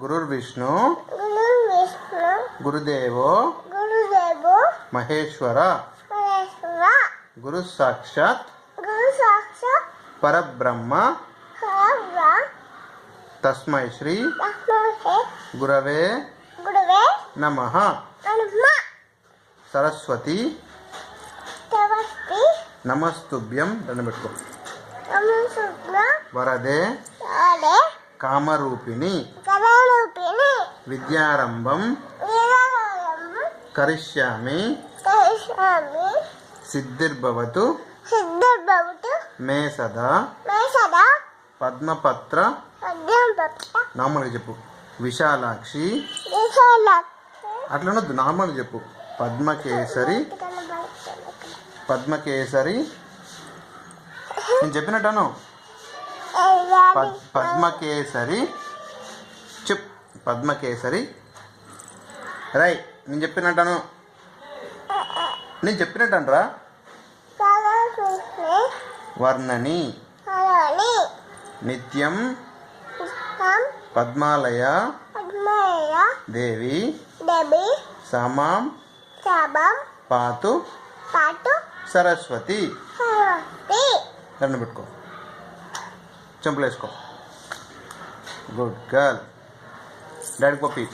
గురుర్విష్ణు గురుర్విష్ణు గురుదేవో గురుదేవో మహేశ్వర మహేశ్వర గురు సాక్షాత్ గురు సాక్షాత్ పరబ్రహ్మ పరబ్రహ్మ తస్మై శ్రీ తస్మై గురవే గురవే నమః. నమః. సరస్వతి సరస్వతి నమస్తుభ్యం దండబెట్టుకో. నమః. వరదే వరదే కామరూపిణి కమలరూపిణి విద్యారంభం వీరారంభం కరిష్యామి కరిష్యామి సిద్ధిర్భవతు సిద్ధిర్భవతు మే సదా మే సదా పద్మపత్ర పద్మపత్ర నార్మల్గా చెప్పు. విశాలాక్షి విశాలాక్షి అట్లనొద్దు, నార్మల్గా చెప్పు. పద్మకేసరి పద్మకేసరి నేను చెప్పినట్టాను. పద్మకేసరి చెప్. పద్మకేసరి రై నేను చెప్పినట్టాను. నేను చెప్పినట్టనరా. సరస్వతి వర్ణని హరణి నిత్యం పుష్పం పద్మాలయ పద్మయ దేవి దేవి సమాం శబం పాతు పాటు సరస్వతి. సరస్వతి దండం పెట్టుకో, చెంపలేసుకో. Good girl. డాడీ పప్పి.